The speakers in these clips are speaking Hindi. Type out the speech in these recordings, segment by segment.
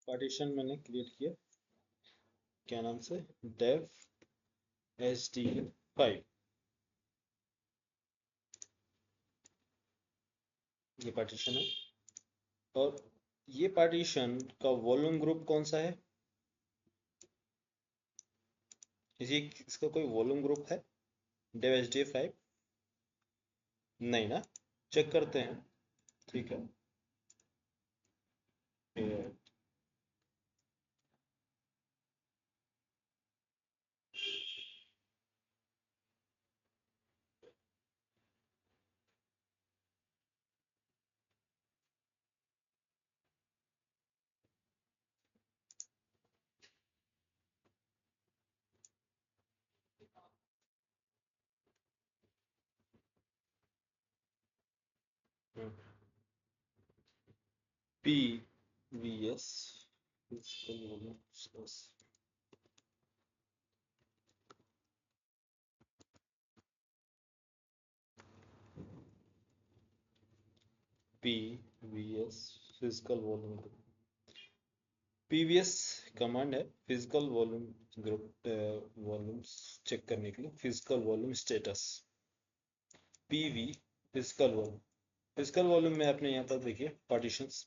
पार्टीशन मैंने क्रिएट किया, क्या नाम से, dev sd5, ये पार्टीशन है। और ये पार्टीशन का वॉल्यूम ग्रुप कौन सा है, इसी इसका कोई वॉल्यूम ग्रुप है dev sd5? नहीं ना, चेक करते हैं। ठीक है, PVS physical volume stress, PVS physical volume group, PVS command है physical volume group, volumes check करने के लिए, physical volume status, PV physical volume में आपने यहाँ पर देखिए पार्टीशंस,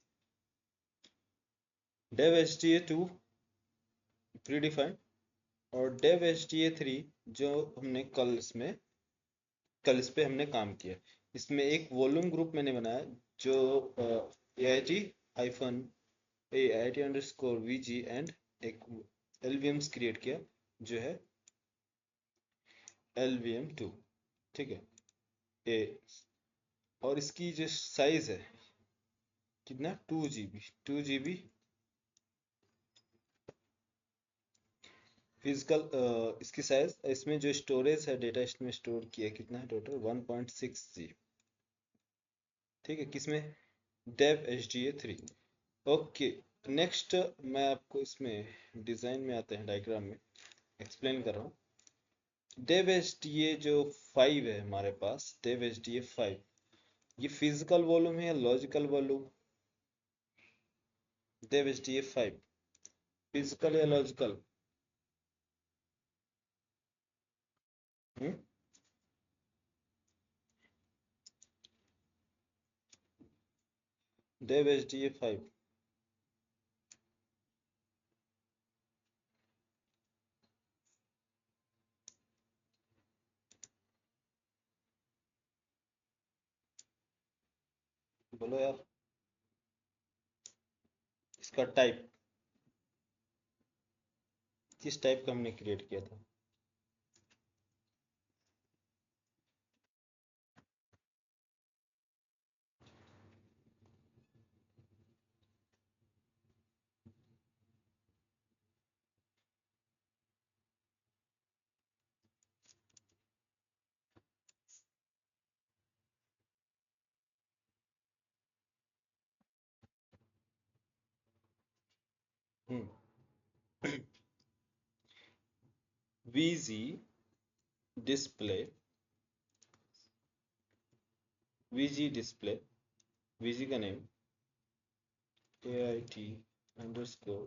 dev sda2 प्रीडिफाइंड, और dev sda3 जो हमने कल इस पे हमने काम किया। इसमें एक वॉल्यूम ग्रुप मैंने बनाया जो AIT अंडरस्कोर VG एंड एक LVMs क्रिएट किया जो है LVM2, ठीक है। ए और इसकी जो साइज है कितना, 2 GB फिजिकल, इसकी साइज, इसमें जो स्टोरेज है डेटा इसमें स्टोर किया कितना है टोटल, 1.6 G, ठीक है, किसमें, डेव HDA3। ओके, नेक्स्ट मैं आपको इसमें डिज़ाइन में आते हैं, डायग्राम में एक्सप्लेन कर रहा हूँ। डेव HDA जो 5 है हमारे पास, डेव HDA5, ये फिजिकल वॉल्यूम है या logical volume, dev HDA5 physical या लॉजिकल, हम्म, डेव HDA5, बोलो यार, इसका टाइप किस टाइप का हमने क्रिएट किया था, हम्म, VG display, VG display, VG का name AIT underscore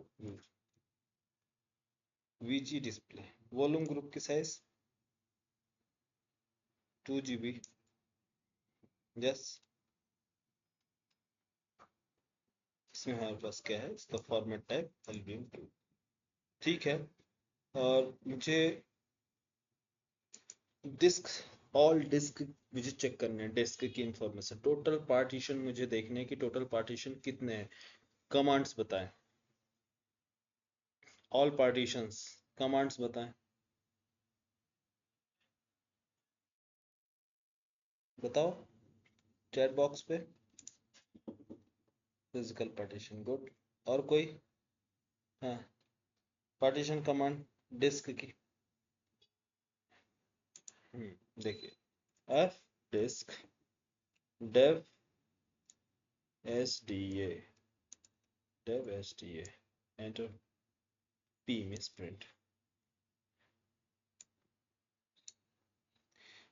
VG display, volume group की साइज 2 GB, यस। इसमें हमारे पास क्या है, इसका फॉर्मेट टाइप LVM2, ठीक है। और मुझे डिस्क, ऑल डिस्क मुझे चेक करने हैं, डिस्क की इंफॉर्मेशन, टोटल पार्टीशन मुझे देखने हैं कि टोटल पार्टीशन कितने हैं, कमांड्स बताएं, ऑल पार्टीशंस, कमांड्स बताएं, बताओ चैट बॉक्स पे। Physical partition, good. और कोई, हाँ, पार्टीशन कमांड डिस्क की, देखिए, F disk dev SDA, dev SDA, enter, P में स्प्रिंट,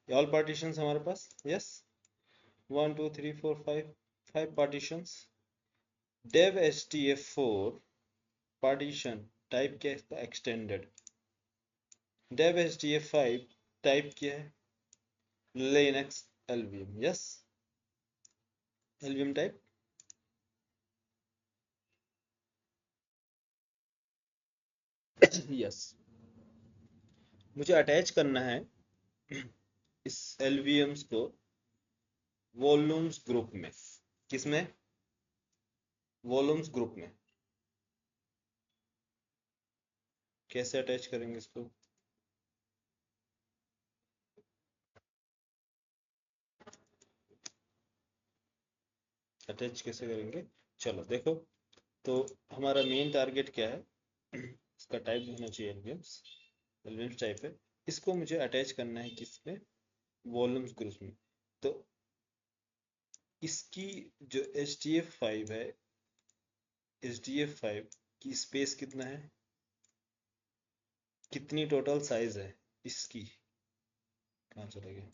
ये ऑल पार्टीशंस हमारे पास, yes, 1 2 3 4 5, 5 partitions. Dev SDA 4 partition type क्या है इसका, एक्सटेंडेड। डेव HDF5 टाइप क्या है, Linux LVM, yes LVM type. Yes मुझे अटैच करना है इस LVMs को वॉल्यूम्स ग्रुप में। किसमें, वॉल्यूम्स ग्रुप में। कैसे अटैच करेंगे इसको, अटैच कैसे करेंगे, चलो देखो। तो हमारा मेन टारगेट क्या है, इसका टाइप होना चाहिए LVMs, LVMs टाइप है। इसको मुझे अटैच करना है किसमें, वॉल्यूम्स ग्रुप में। तो इसकी जो HDF5 है, HDF5 की स्पेस कितना है, कितनी टोटल साइज है इसकी, कहाँ चला गया,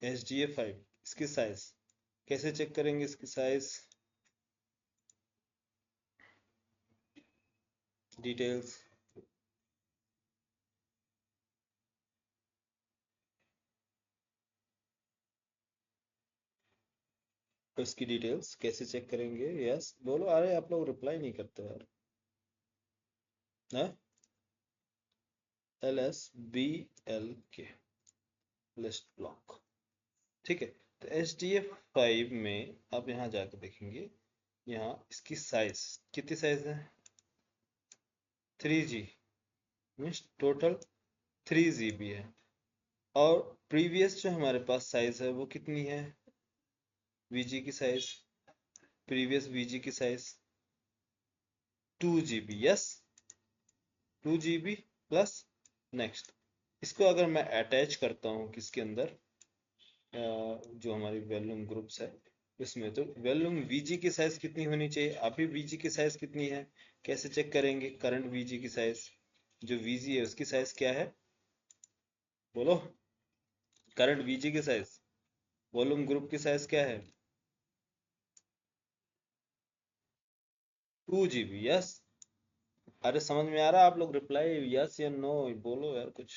HDF5 इसकी साइज कैसे चेक करेंगे, इसकी साइज डिटेल्स, तो इसकी डिटेल्स कैसे चेक करेंगे, यस बोलो, अरे आप लोग रिप्लाई नहीं करते यार, हाँ LSBLK लिस्ट ब्लॉक, ठीक है। तो HDF5 में आप यहाँ जाकर देखेंगे, यहाँ इसकी साइज कितनी साइज है, 3G, मीन्स टोटल 3 GB है। और प्रीवियस जो हमारे पास साइज है वो कितनी है, VG की साइज, प्रीवियस VG की size 2 GB, yes 2 GB plus next. इसको अगर मैं अटैच करता हूँ किसके अंदर, जो हमारी वॉल्यूम ग्रुप्स है इसमें, तो वॉल्यूम VG की साइज कितनी होनी चाहिए, अभी VG की साइज कितनी है, कैसे चेक करेंगे, करंट VG की साइज, जो VG है उसकी साइज क्या है, बोलो, करंट VG की साइज, वॉल्यूम ग्रुप की साइज क्या है, 2 GB, यस। अरे समझ में आ रहा है, आप लोग रिप्लाई यस या नो बोलो यार कुछ,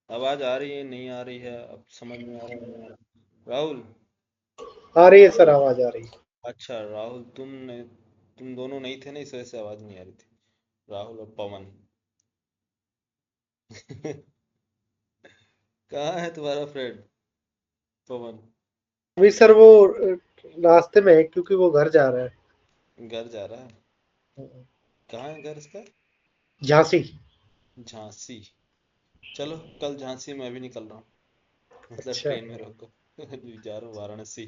आवाज आ रही है नहीं आ रही है, अब समझ में आ रहा है नहीं आ रहा? राहुल, आ रही है सर, आवाज आ रही है। अच्छा राहुल, तुम दोनों नहीं थे ना, इस वजह से आवाज नहीं आ रही थी, राहुल और पवन। कहाँ है तुम्हारा फ्रेंड पवन, अभी सर वो रास्ते में है क्योंकि वो घर जा रहा है। घर जा रहा है, कहाँ है घर इसका, झांसी। झांसी, चलो कल झांसी मैं भी निकल रहा हूँ, मतलब अच्छा ट्रेन में रोको। जा रहा हूँ वाराणसी।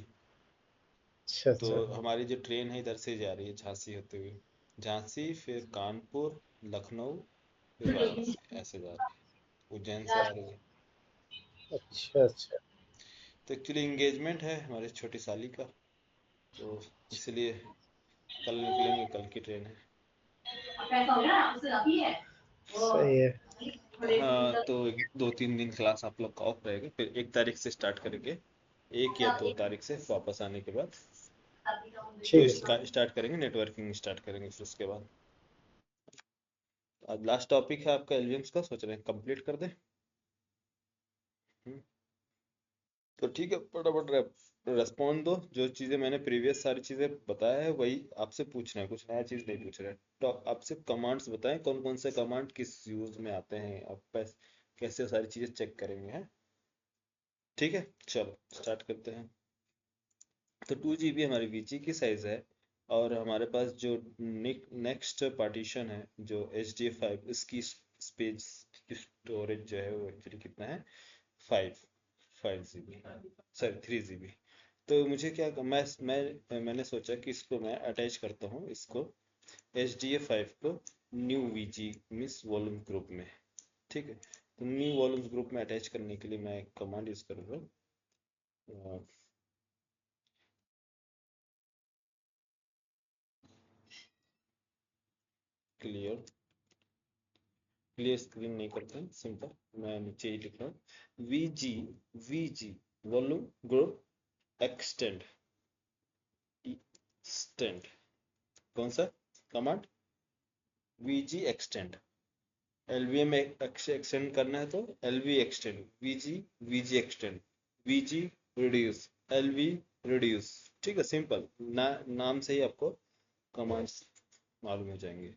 अच्छा तो अच्छा। हमारी जो ट्रेन है इधर से जा रही है झांसी होते हुए, झांसी फिर कानपुर, लखनऊ, फिर वाराणसी, ऐसे जा रही है, उज्जैन से आ रही है। अच्छा अच्छा। तो एक्चुअली इंगेजमेंट है हमारी छोटी साली का, तो इसलिए कल निकलेंगे, कल की ट्रेन है। सही है। हाँ तो 2-3 दिन क्लास आप लोग का ऑफ रहेगा, फिर 1 तारीख से स्टार्ट करेंगे, 1 या 2 तारीख से वापस आने के बाद तो ठीक है इसका स्टार्ट करेंगे, नेटवर्किंग स्टार्ट करेंगे फिर उसके बाद। आज लास्ट टॉपिक है आपका एलवीएम्स का, सोच रहे हैं कंप्लीट कर दें। हम्म, तो ठीक है, फटाफट रेस्पॉन्ड दो, जो चीज़ें मैंने प्रीवियस सारी चीज़ें बताया है वही आपसे पूछना है, कुछ नया चीज़ नहीं पूछ रहे हैं। तो आपसे कमांड्स बताएं, कौन कौन से कमांड किस यूज में आते हैं, आप कैसे सारी चीज़ें चेक करेंगे, हैं ठीक है। चलो स्टार्ट करते हैं। तो 2 GB हमारी वीजी की साइज है, और हमारे पास जो नेक्स्ट पार्टीशन है जो HDF5, इसकी स्पेस स्टोरेज जो है वो एक्चुअली कितना है, 5 5 GB, सॉरी 3 GB। तो मुझे क्या मैंने सोचा कि इसको मैं अटैच करता हूँ, इसको HDF5 को new VG means volume group में, ठीक है। तो न्यू वॉल्यूम ग्रुप में अटैच करने के लिए मैं एक कमांड यूज करूँगा, क्लियर, क्लियर स्क्रीन नहीं करते हैं, सिंपल मैं नीचे ही लिख रहा हूँ, V G volume group extend extend, कौन सा command, VG extend, LVM extend करना है तो LV extend, VG extend, VG reduce, LV reduce. ठीक है, सिंपल नाम से ही आपको कमांड्स मालूम हो जाएंगे।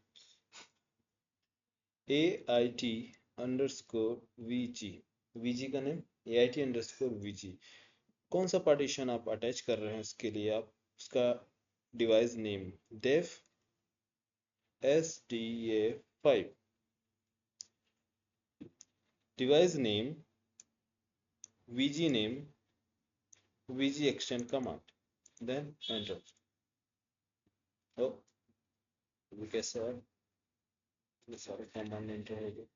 A I T underscore VG, VG का name A I T underscore VG. कौन सा पार्टीशन आप अटैच कर रहे हैं उसके लिए आप उसका device name dev S D A 5, device name VG name VG extend command, then enter. ओ ये कैसे है, ये सारे कमांड एंटर हो गए।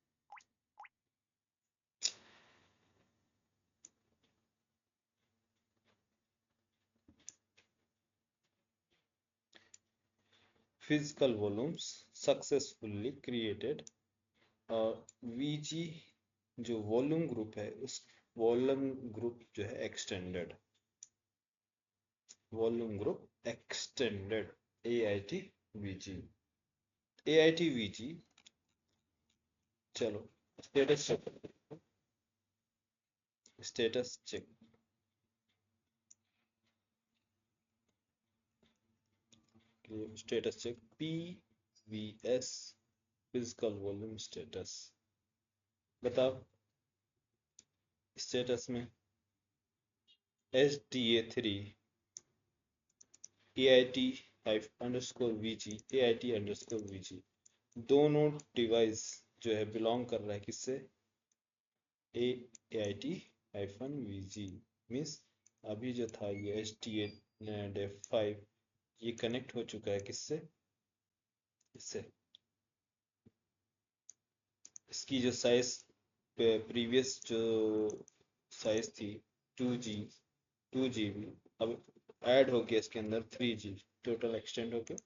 फिजिकल वॉल्यूम्स सक्सेसफुली क्रिएटेड, और वीजी जो वॉल्यूम ग्रुप है उस वॉल्यूम ग्रुप जो है extended, volume group extended A I T VG, A I T VG. चलो status check, status check, status check P V S physical volume status. बताओ स्टेटस में S D A 3 A I T underscore VG, A I T underscore VG, दोनों डिवाइस जो है बिलोंग कर रहा है किससे, A I T hyphen VG. Means अभी जो था ये एस टी ए डेफ 5 ये कनेक्ट हो चुका है किससे, इससे। इसकी जो साइज प्रीवियस जो साइज थी 2 जी बी, अब ऐड हो गया इसके अंदर 3 जी, टोटल एक्सटेंड हो गया।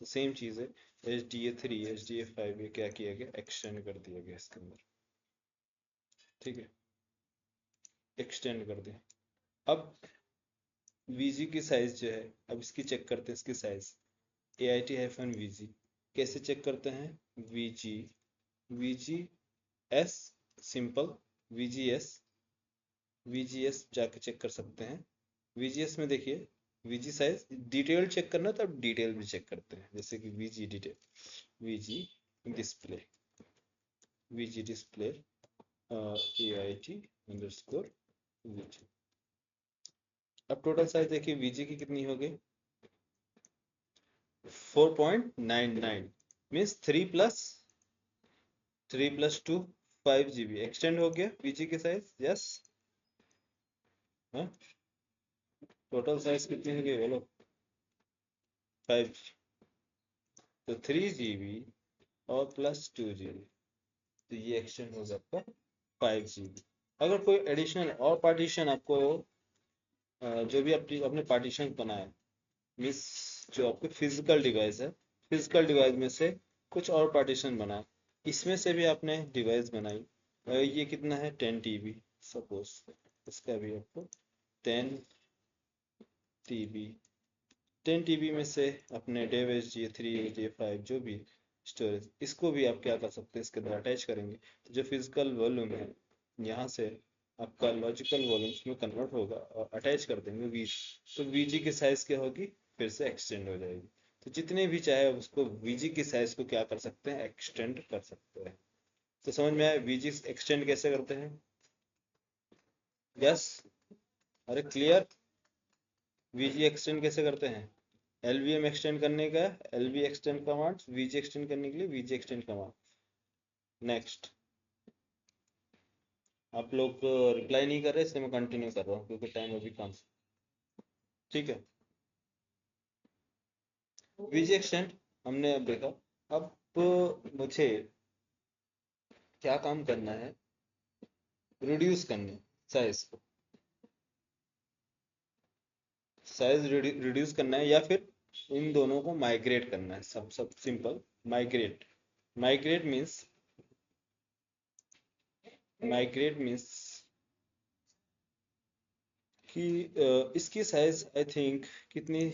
तो सेम चीज़ है, H D A 3 H D A 5 ये क्या किया गया, एक्सटेंड कर दिया गया इसके अंदर। ठीक है, एक्सटेंड कर दिया। अब वीजी की साइज जो है, अब इसकी चेक करते हैं इसकी size, A I T hyphen VG कैसे चेक करते हैं, VG VG S, simple VGS, VGS जाके चेक कर सकते हैं। वीजीएस में देखिए वीजी साइज डिटेल चेक करना तो अब डिटेल भी चेक करते हैं, जैसे कि VG detail, VG display, VG display A I T underscore VG. अब टोटल साइज देखिए वीजी की कितनी हो गई, 4.99, मीन्स 3 + 2 5 GB एक्सटेंड हो गया वीजी की साइज। यस, टोटल साइज कितनी हो गई बोलो, 5, तो 3 GB और +2 GB, तो ये एक्सटेंड हो जाता है 5 GB। अगर कोई एडिशनल और पार्टीशन आपको जो भी अपने पार्टीशन बनाए, मीन्स जो आपके फिजिकल डिवाइस है, फिजिकल डिवाइस में से कुछ और पार्टीशन बनाए, इसमें से भी आपने डिवाइस बनाई, ये कितना है 10 TB सपोज, इसका भी आपको 10 TB, 10 TB में से अपने dev H G 3 H G 5 जो भी स्टोरेज, इसको भी आप क्या कर सकते हैं इसके अंदर अटैच करेंगे, तो जो फिजिकल वॉल्यूम है यहाँ से आपका लॉजिकल वॉल्यूम्स में कन्वर्ट होगा और अटैच कर देंगे वी, तो वीजी की साइज क्या होगी, फिर से एक्सटेंड हो जाएगी। तो जितने भी चाहे उसको वीजी की साइज को क्या कर सकते हैं, एक्सटेंड कर सकते हैं। तो समझ में आया वीजी एक्सटेंड कैसे करते हैं। यस, अरे क्लियर, वीजी एक्सटेंड कैसे करते हैं, एलवीएम एक्सटेंड करने का LV extend command, VG extend करने के लिए वीजी एक्सटेंड कमांड। नेक्स्ट, आप लोग रिप्लाई नहीं कर रहे इसलिए मैं कंटिन्यू कर रहा हूँ क्योंकि टाइम अभी कम। ठीक है, वीजी एक्सटेंड हमने अब देखा। अब मुझे क्या काम करना है, रिड्यूस करने साइज को, साइज रिड्यूस करना है या फिर इन दोनों को माइग्रेट करना है, सब simple. Migrate, migrate means, migrate means कि इसकी साइज आई थिंक कितनी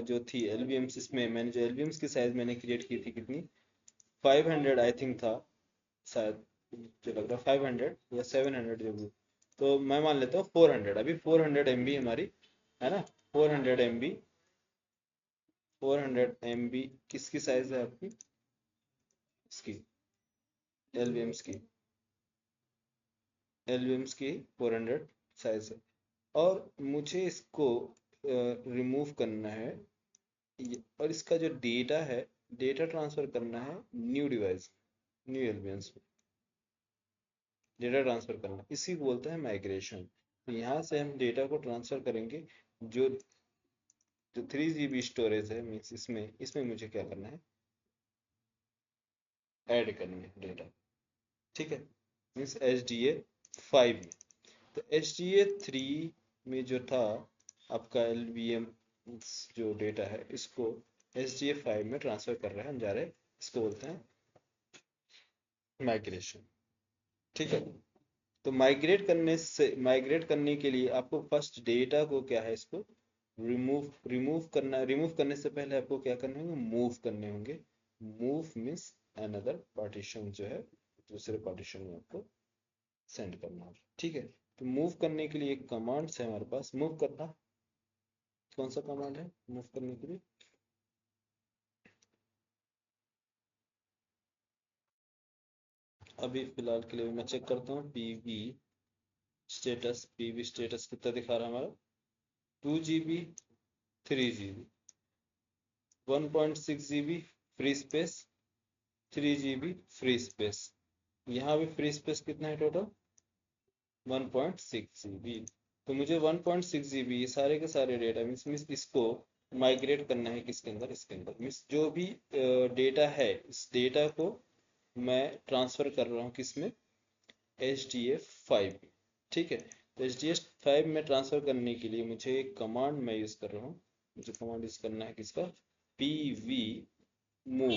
जो थी एलवीएम्स, इसमें मैंने जो एलवीएम्स की साइज मैंने क्रिएट की थी कितनी, 500 आई थिंक था शायद, जो लग रहा 500 या 700 जो भी। तो मैं मान लेता हूँ 400, अभी 400 MB हमारी है ना, 400 MB, 400 MB किसकी साइज है आपकी, इसकी एलवीएम्स की, एलवीएम्स की 400 साइज है। और मुझे इसको रिमूव करना है, और इसका जो डेटा है, डेटा ट्रांसफर करना है न्यू डिवाइस, न्यू एलवीएम्स में डेटा ट्रांसफर करना, इसी को बोलते हैं माइग्रेशन। तो यहाँ से हम डेटा को ट्रांसफर करेंगे, जो जो 3 GB स्टोरेज है मीन्स इसमें मुझे क्या करना है, ऐड करना है डेटा, ठीक है, मीन्स HDA5 में। तो HDA3 में जो था आपका LVM जो डेटा है, इसको HDA5 में ट्रांसफर कर रहे हैं हम, जा रहे हैं, इसको बोलते हैं माइग्रेशन, ठीक है। तो माइग्रेट करने के लिए आपको फर्स्ट डेटा को क्या है, इसको रिमूव करना, रिमूव करने से पहले आपको क्या करने होंगे, मूव करने होंगे। मूव मीन्स अनदर पार्टीशन जो है, दूसरे पार्टीशन में आपको सेंड करना होगा, ठीक है। तो मूव करने के लिए एक कमांड है हमारे पास, मूव करना, कौन सा कमांड है मूव करने के लिए, अभी फिलहाल के लिए मैं चेक करता हूँ, पीवी स्टेटस कितना दिखा रहा है हमारा, 2 GB, 3 GB, 1.6 GB free space, 3 GB free space, यहाँ भी फ्री स्पेस कितना है टोटल, 1.6 GB। तो मुझे 1.6 GB ये सारे के सारे डेटा मीन्स इसको माइग्रेट करना है किसके अंदर, इसके अंदर, मीन्स जो भी डेटा है, इस डेटा को मैं ट्रांसफर कर रहा हूँ किसमें, HDA5 में, ठीक है। तो HDA5 में ट्रांसफर करने के लिए मुझे एक कमांड मैं यूज कर रहा हूँ, मुझे कमांड यूज करना है किसका, PV मूव,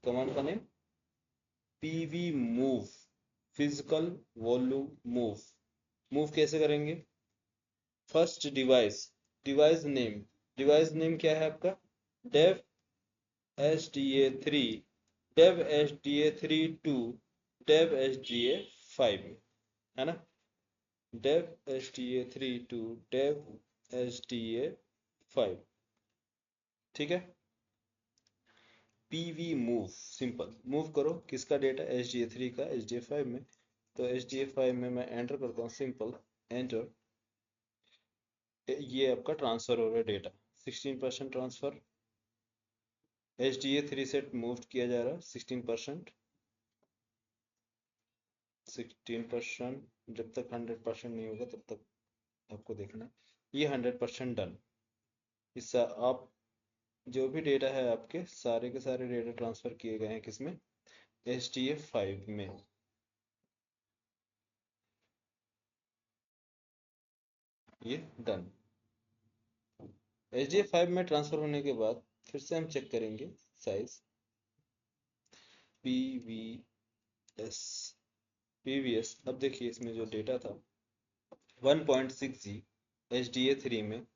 कमांड का name PV move, physical volume move. Move कैसे करेंगे, फर्स्ट डिवाइस, डिवाइस नेम क्या है आपका, Dave HDA3, Dave HDA3 to Dave HDA5, है ना, Dave HDA3 to Dave HDA5, ठीक है। PV मूव, सिंपल मूव करो किसका डेटा, HDA3 का HDA5 में। तो HDA5 में मैं एंटर करता हूँ, सिंपल एंटर, ये आपका ट्रांसफर हो रहा है डेटा, 16% ट्रांसफर, HDA3 से मूव किया जा रहा है 16%, 16%, जब तक 100% नहीं होगा तब तक आपको देखना है, ये 100% डन। इससे आप जो भी डेटा है आपके सारे के सारे डेटा ट्रांसफर किए गए हैं किसमें, HDA5 में। ये डन, HDA5 में ट्रांसफर होने के बाद फिर से हम चेक करेंगे साइज, PVS, अब देखिए इसमें जो डेटा था 1.6 G HDA3 में,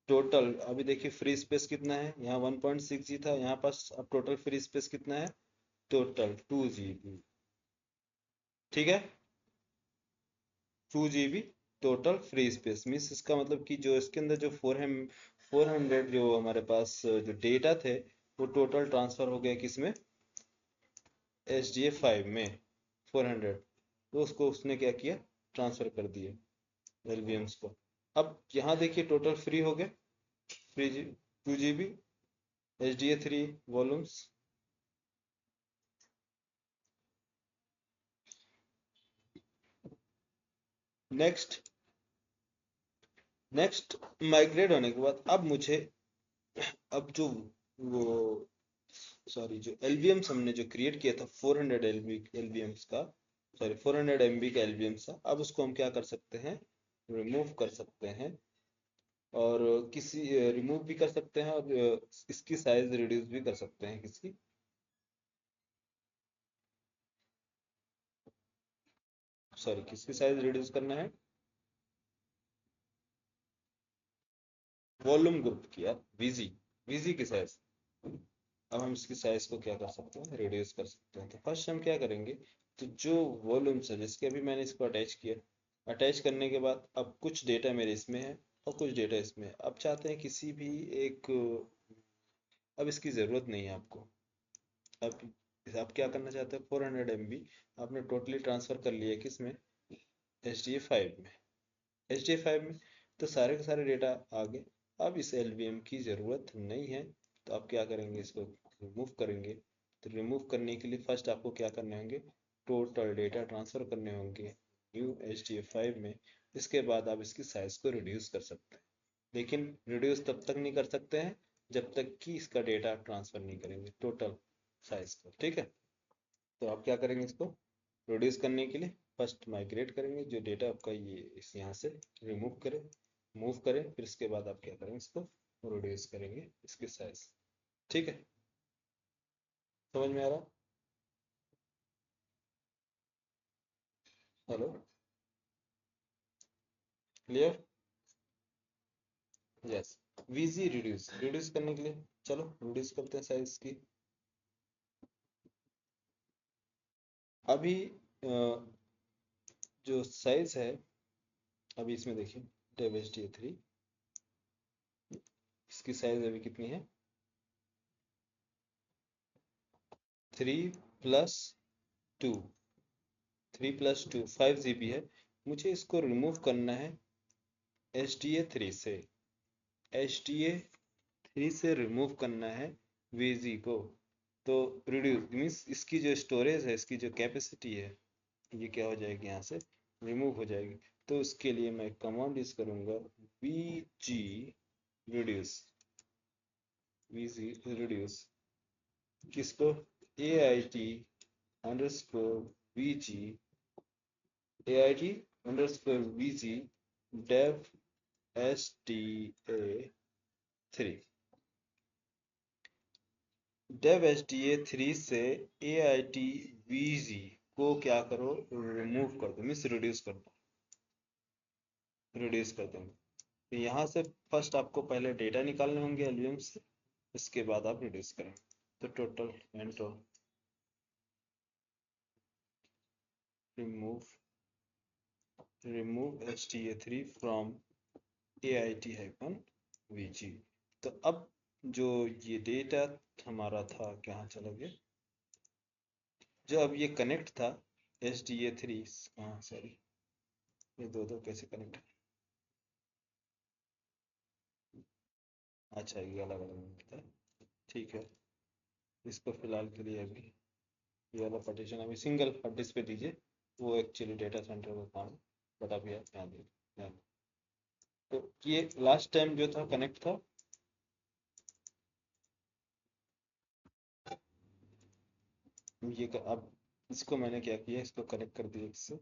टोटल अभी देखिए फ्री स्पेस कितना है, यहाँ 1.6 G था, यहाँ पास अब टोटल फ्री स्पेस कितना है, टोटल 2 GB, ठीक है, 2 GB total free space, means इसका मतलब कि जो इसके अंदर जो 400 जो हमारे पास जो डेटा थे, वो टोटल ट्रांसफर हो गया किसमें, HDA5 में 400, तो उसको उसने क्या किया, ट्रांसफर कर दिया LVMs को। अब यहाँ देखिए टोटल फ्री हो गए, free 2 GB HDA3 volumes. Next, migrate होने के बाद अब मुझे, अब जो वो सॉरी जो LVMs हमने जो क्रिएट किया था 400 LVMs का, सॉरी 400 MB का LVMs था, अब उसको हम क्या कर सकते हैं, रिमूव कर सकते हैं, और किसी रिमूव भी कर सकते हैं, और इसकी साइज रिड्यूस भी कर सकते हैं किसकी, सॉरी किसकी साइज रिड्यूस करना है, वॉल्यूम ग्रुप किया वीजी, वीजी की साइज। अब हम इसकी साइज को क्या कर सकते हैं, रिड्यूस कर सकते हैं। तो फर्स्ट हम क्या करेंगे, तो जो वॉल्यूम्स है जिसके अभी मैंने इसको अटैच किया, अटैच करने के बाद अब कुछ डेटा मेरे इसमें है और कुछ डेटा इसमें है। अब चाहते हैं किसी भी एक, अब इसकी ज़रूरत नहीं है आपको। अब आप क्या करना चाहते हैं, 400 MB आपने टोटली ट्रांसफ़र कर लिया किस में, HDF5 में। HDF5 में तो सारे के सारे डेटा आ गए। अब इस LVM की ज़रूरत नहीं है, तो आप क्या करेंगे, इसको रिमूव करेंगे। तो रिमूव करने के लिए फर्स्ट आपको क्या करने होंगे, टोटल डेटा ट्रांसफ़र करने होंगे न्यू HDF5 में। इसके बाद आप इसकी साइज़ को रिड्यूस कर सकते हैं, लेकिन रिड्यूस तब तक नहीं कर सकते हैं जब तक कि इसका डेटा ट्रांसफ़र नहीं करेंगे टोटल साइज़ को, ठीक है। तो आप क्या करेंगे, इसको प्रोड्यूस करने के लिए फर्स्ट माइग्रेट करेंगे जो डेटा आपका ये इस यहाँ से रिमूव करें, मूव करें, फिर इसके बाद आप क्या करेंगे, इसको प्रोड्यूस करेंगे इसकी साइज, ठीक है। समझ में आ रहा, hello, clear, yes. VG reduce, reduce करने के लिए चलो रिड्यूस करते हैं साइज की। अभी जो साइज है, अभी इसमें देखिए डेव एच डी ए 3, इसकी साइज अभी कितनी है, 3+2, 3+2 5 GB है। मुझे इसको रिमूव करना है HDA3 से, HDA3 से रिमूव करना है VG को। तो रिड्यूस मीन्स इसकी जो स्टोरेज है, इसकी जो कैपेसिटी है, ये क्या हो जाएगी, यहाँ से रिमूव हो जाएगी। तो उसके लिए मैं कमांड यूज करूँगा VG रिड्यूस, VG रिड्यूस किसको, AIT_VG, AIT_VG dev HDA3, dev HDA3 से AIT_VG को क्या करो, रिमूव कर दो, मीन्स रिड्यूस कर दो, रिड्यूस कर देंगे। तो यहाँ से फर्स्ट आपको पहले डेटा निकालने होंगे एलवीएम से, इसके बाद आप रिड्यूस करेंगे। तो total enter remove HDA3 from AIT-VG। तो अब जो ये डेटा हमारा था कहाँ चला गया, जो अब ये कनेक्ट था HDA3, हाँ सॉरी, ये दो दो कैसे कनेक्ट है, अच्छा ये अलग अलग मिलता है, ठीक है। इसको फिलहाल के लिए अभी ये वाला पार्टीशन अभी सिंगल हार्ड डिस्क पे दीजिए, वो एक्चुअली डेटा सेंटर का काम है, बट अभी आप ध्यान दीजिए, तो ये लास्ट टाइम जो था कनेक्ट था, ये अब इसको मैंने क्या किया, इसको कनेक्ट कर दिया इससे,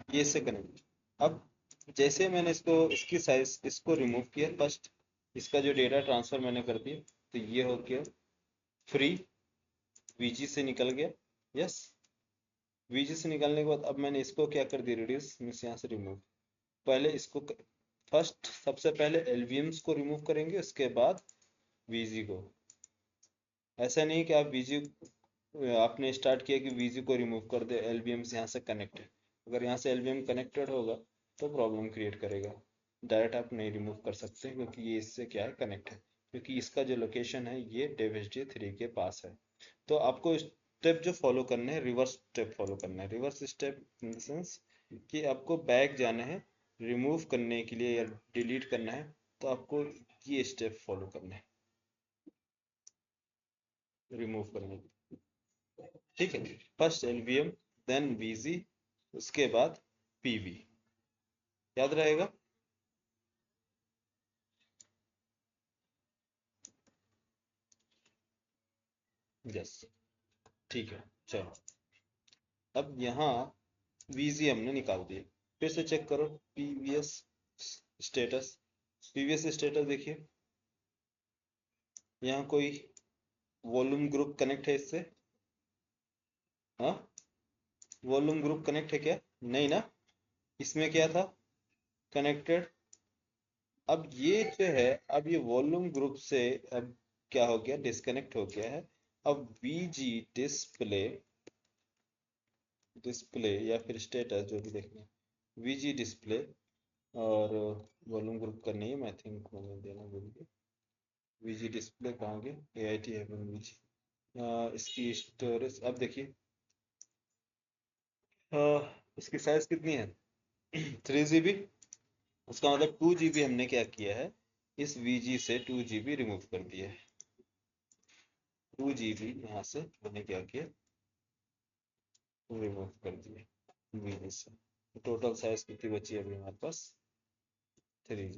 ये इससे कनेक्ट। अब जैसे मैंने इसको, इसकी साइज इसको रिमूव किया फर्स्ट, इसका जो डेटा ट्रांसफर मैंने कर दिया, तो ये हो गया फ्री, वीजी से निकल गया, यस। वीजी से निकलने के बाद अब मैंने इसको क्या कर दिया, रिड्यूस मीन्स यहाँ से रिमूव। पहले इसको फर्स्ट सबसे पहले एलवीएम्स को रिमूव करेंगे, उसके बाद वीजी को। ऐसा नहीं कि आप वीजी आपने स्टार्ट किया कि वीजी को रिमूव कर दे, एलवीएम से यहाँ से कनेक्ट है, अगर यहाँ से एलवीएम कनेक्टेड होगा तो प्रॉब्लम क्रिएट करेगा। डायरेक्ट आप नहीं रिमूव कर सकते क्योंकि ये इससे क्या है, कनेक्ट है, क्योंकि इसका जो लोकेशन है ये DevHDA3 के पास है। तो आपको स्टेप जो फॉलो करने हैं, रिवर्स स्टेप फॉलो करना है। Reverse step in the sense कि आपको बैक जाना है, रिमूव करने के लिए या डिलीट करना है, तो आपको ये स्टेप फॉलो करना है रिमूव करने के, ठीक है। फर्स्ट एलवीएम, देन वीजी, उसके बाद पीवी, याद रहेगा। यस, ठीक है, चलो। अब यहाँ वीजी हमने निकाल दिए, फिर से चेक करो पीवीएस स्टेटस। पीवीएस स्टेटस देखिए, यहाँ कोई वॉल्यूम ग्रुप कनेक्ट है इससे, हाँ, वॉल्यूम ग्रुप कनेक्ट है क्या, नहीं ना, इसमें क्या था, कनेक्टेड। अब ये जो है, अब ये वॉल्यूम ग्रुप से अब क्या हो गया, डिस्कनेक्ट हो गया है। अब वीजी डिस्प्ले, डिस्प्ले या फिर स्टेटस जो भी देखना है, वीजी डिस्प्ले और वॉल्यूम ग्रुप का नेम आई थिंक मैंने देना भूल गया। वीजी डिस्प्ले कहाँ गया, ए आई टी है वीजी। इसकी स्टोरेज अब देखिए, इसकी साइज कितनी है, 3 GB। उसका मतलब 2 GB हमने क्या किया है, इस वीजी से 2 GB रिमूव कर दिया है। 2 GB यहाँ से मैंने क्या किया, रिमूव कर दिया वीजी से। टोटल साइज कितनी बची है अभी हमारे पास, 3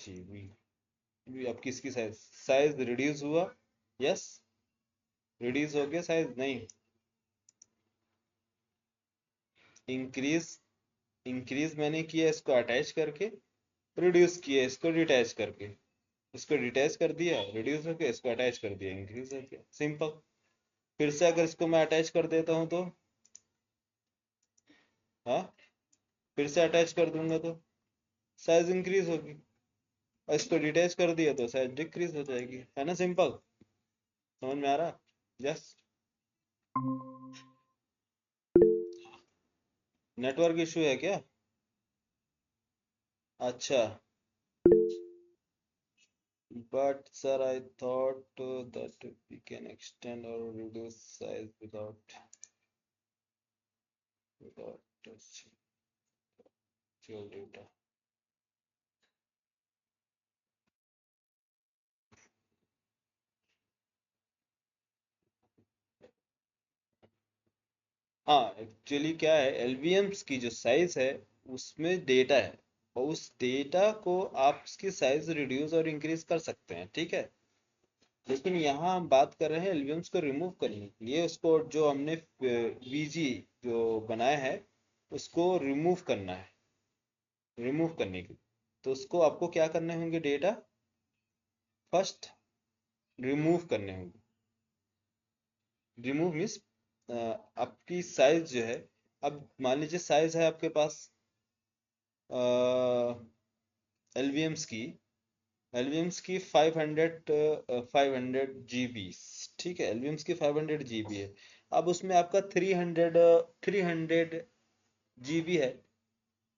GB। अब किसकी साइज, साइज रिड्यूस हुआ, यस, रिड्यूस हो गया साइज, नहीं इंक्रीज, इंक्रीज मैंने किया इसको अटैच करके, रिड्यूस किया इसको डिटैच करके। इसको डिटैच कर दिया, रिड्यूस हो गया, इसको अटैच कर दिया, इंक्रीज हो गया, सिंपल। फिर से अगर इसको मैं अटैच कर देता हूँ तो, हाँ, फिर से अटैच कर दूंगा तो साइज इंक्रीज होगी, और इसको डिटैच कर दिया तो साइज डिक्रीज हो जाएगी, है ना, सिंपल। समझ में आ रहा, यस। नेटवर्क इशू है क्या, अच्छा। But sir, I thought that we can extend or reduce size without touching your data. हाँ, एक्चुअली क्या है, एलवीएम्स की जो साइज है उसमें डेटा है, और उस डेटा को आप उसकी साइज रिड्यूस और इंक्रीज कर सकते हैं, ठीक है। लेकिन यहाँ हम बात कर रहे हैं एलवीएम्स को रिमूव करने के लिए, उसको जो हमने वीजी जो बनाया है उसको रिमूव करना है, रिमूव करने के लिए तो उसको आपको क्या करने होंगे, डेटा फर्स्ट रिमूव करने होंगे। रिमूव मीन्स आपकी साइज जो है, अब मान लीजिए साइज है आपके पास एलवीएम्स की, एलवीएम्स की 500 ठीक है, एलवीएम्स की 500 GB है। अब उसमें आपका 300 GB है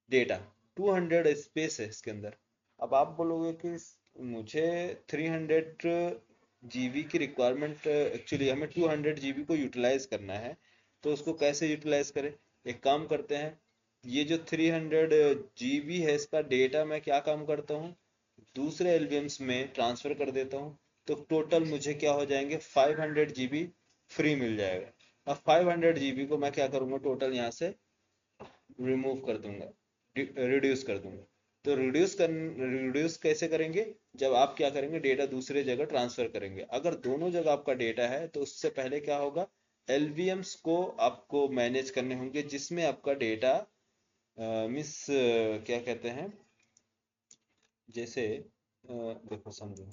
डेटा, 200 स्पेस है इसके अंदर। अब आप बोलोगे कि मुझे 300 GB की रिक्वायरमेंट, एक्चुअली हमें 200 GB को यूटिलाइज करना है, तो उसको कैसे यूटिलाइज करें। एक काम करते हैं, ये जो 300 GB है इसका डेटा मैं क्या काम करता हूँ, दूसरे एल्बम्स में ट्रांसफर कर देता हूँ, तो टोटल मुझे क्या हो जाएंगे, 500 GB फ्री मिल जाएगा। अब 500 GB को मैं क्या करूँगा, टोटल यहाँ से रिमूव कर दूंगा, रिड्यूस कर दूंगा। तो रिड्यूस कैसे करेंगे, जब आप क्या करेंगे, डेटा दूसरे जगह ट्रांसफर करेंगे। अगर दोनों जगह आपका डेटा है तो उससे पहले क्या होगा, एलवीएम्स को आपको मैनेज करने होंगे जिसमें आपका डेटा मिस क्या कहते हैं, जैसे देखो समझो,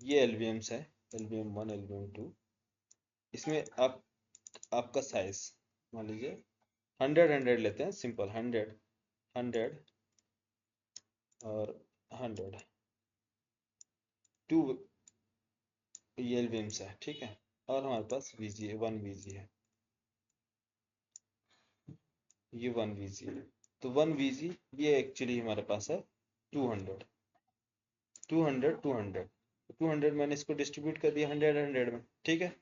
ये एलवीएम्स है, LVM1 LVM2। इसमें आप, आपका साइज मान लीजिए 100 लेते हैं, सिंपल 100 और 100, 2 ये एलवीएम्स है, ठीक है। और हमारे पास वीजी है, 1 VG है, ये 1 VG है। तो 1 VG ये एक्चुअली हमारे पास है 200, 200 मैंने इसको डिस्ट्रीब्यूट कर दिया 100 में, ठीक है।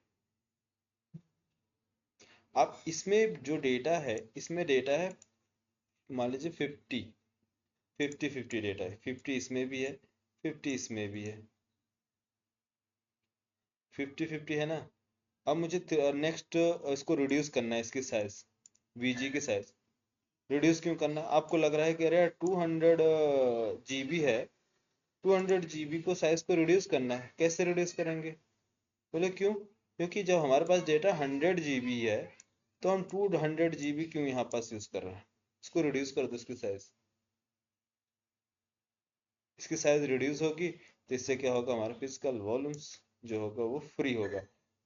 अब इसमें जो डेटा है, इसमें डेटा है मान लीजिए 50 डेटा है, 50 इसमें भी है, 50 इसमें भी है, 50 है ना। अब मुझे नेक्स्ट इसको रिड्यूस करना है, इसकी साइज, वीजी की साइज रिड्यूस क्यों करना, आपको लग रहा है कि अरे 200 GB है, 200 GB को साइज को रिड्यूस करना है, कैसे रिड्यूस करेंगे, बोले क्यों, क्योंकि जब हमारे पास डेटा 100 GB है तो हम 200 GB क्यों यहाँ पास यूज कर रहे हैं, इसको रिड्यूस कर दो, इसकी साइज रिड्यूस होगी, तो इससे क्या होगा, हमारा फिजिकल वॉल्यूम्स जो होगा वो फ्री होगा।